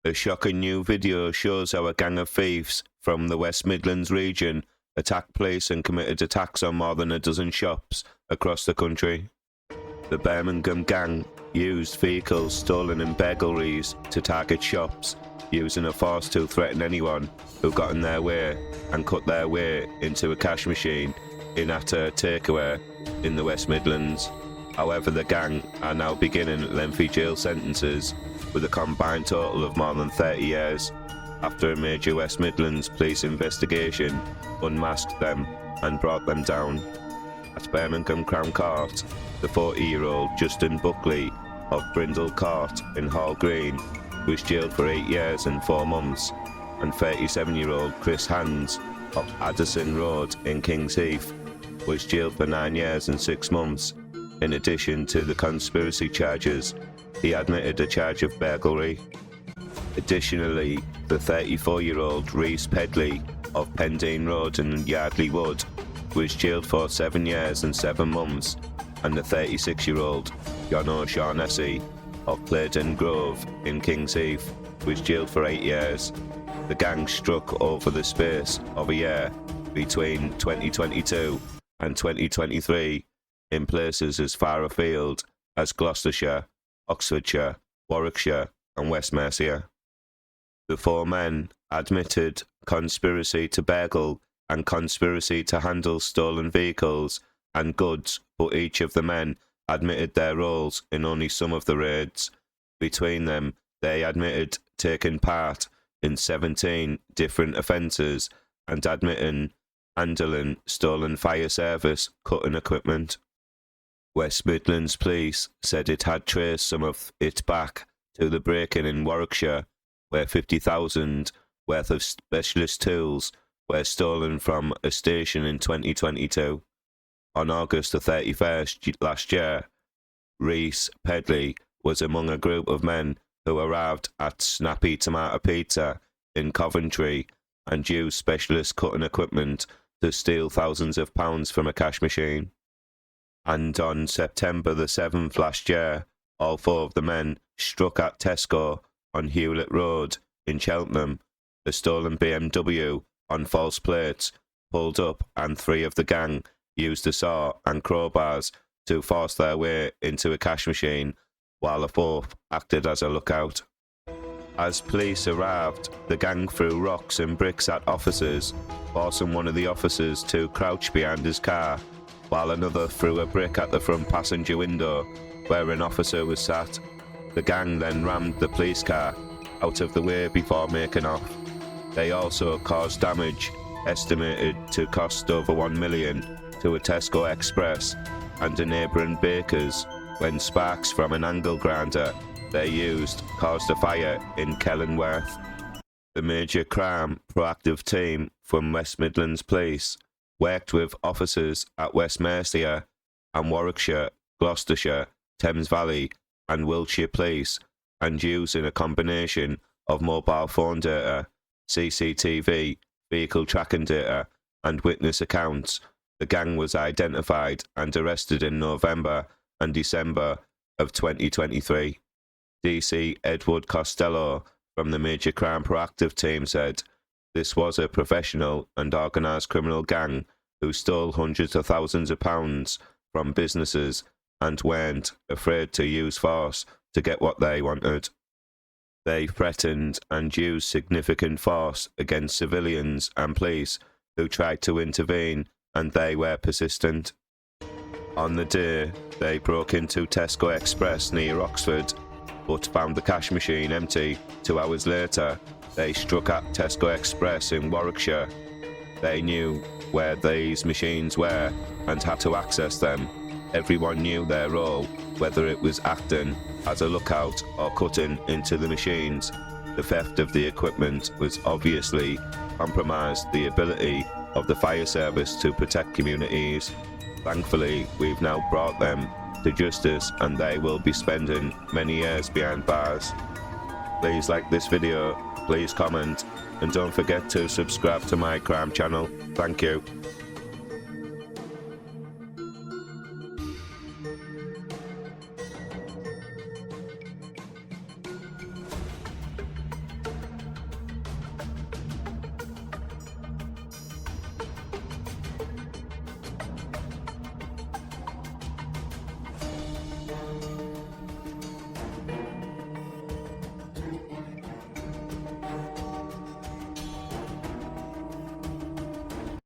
A shocking new video shows how a gang of thieves from the West Midlands region attacked police and committed attacks on more than a dozen shops across the country. The Birmingham gang used vehicles stolen in burglaries to target shops, using a force to threaten anyone who got in their way and cut their way into a cash machine in at a takeaway in the West Midlands. However, the gang are now beginning lengthy jail sentences with a combined total of more than 30 years after a major West Midlands Police investigation unmasked them and brought them down. At Birmingham Crown Court, the 40-year-old Justin Buckley of Brindle Court in Hall Green was jailed for 8 years and 4 months, and 37-year-old Chris Hands of Addison Road in Kings Heath was jailed for 9 years and 6 months. In addition to the conspiracy charges, he admitted a charge of burglary. Additionally, the 34-year-old Reece Pedley of Pendeen Road in Yardley Wood was jailed for 7 years and 7 months, and the 36-year-old John O'Shaughnessy of Playdon Grove in Kings Heath was jailed for 8 years. The gang struck over the space of a year between 2022 and 2023 in places as far afield as Gloucestershire, Oxfordshire, Warwickshire and West Mercia. The 4 men admitted conspiracy to burgle and conspiracy to handle stolen vehicles and goods, but each of the men admitted their roles in only some of the raids. Between them, they admitted taking part in 17 different offences and admitting handling stolen fire service cutting equipment. West Midlands Police said it had traced some of it back to the break-in in Warwickshire, where 50,000 worth of specialist tools were stolen from a station in 2022. On August the 31st last year, Reece Pedley was among a group of men who arrived at Snappy Tomato Pizza in Coventry and used specialist cutting equipment to steal thousands of pounds from a cash machine. And on September the 7th last year, all 4 of the men struck at Tesco on Hewlett Road in Cheltenham. A stolen BMW on false plates pulled up, and 3 of the gang used a saw and crowbars to force their way into a cash machine, while a 4th acted as a lookout. As police arrived, the gang threw rocks and bricks at officers, forcing one of the officers to crouch behind his car, while another threw a brick at the front passenger window where an officer was sat. The gang then rammed the police car out of the way before making off. They also caused damage estimated to cost over $1 million to a Tesco Express and a neighbouring baker's when sparks from an angle grinder they used caused a fire in Kellenworth. The major crime proactive team from West Midlands Police worked with officers at West Mercia and Warwickshire, Gloucestershire, Thames Valley and Wiltshire Police, and using a combination of mobile phone data, CCTV, vehicle tracking data and witness accounts, the gang was identified and arrested in November and December of 2023. DC Edward Costello from the Major Crime Proactive team said, "This was a professional and organised criminal gang who stole hundreds of thousands of pounds from businesses and weren't afraid to use force to get what they wanted. They threatened and used significant force against civilians and police who tried to intervene, and they were persistent. On the day, they broke into Tesco Express near Oxford, but found the cash machine empty. 2 hours later, they struck at Tesco Express in Warwickshire. They knew where these machines were and had to access them. Everyone knew their role, whether it was acting as a lookout or cutting into the machines. The theft of the equipment was obviously compromised the ability of the fire service to protect communities. Thankfully, we've now brought them to justice and they will be spending many years behind bars." Please like this video, please comment, and don't forget to subscribe to my crime channel. Thank you.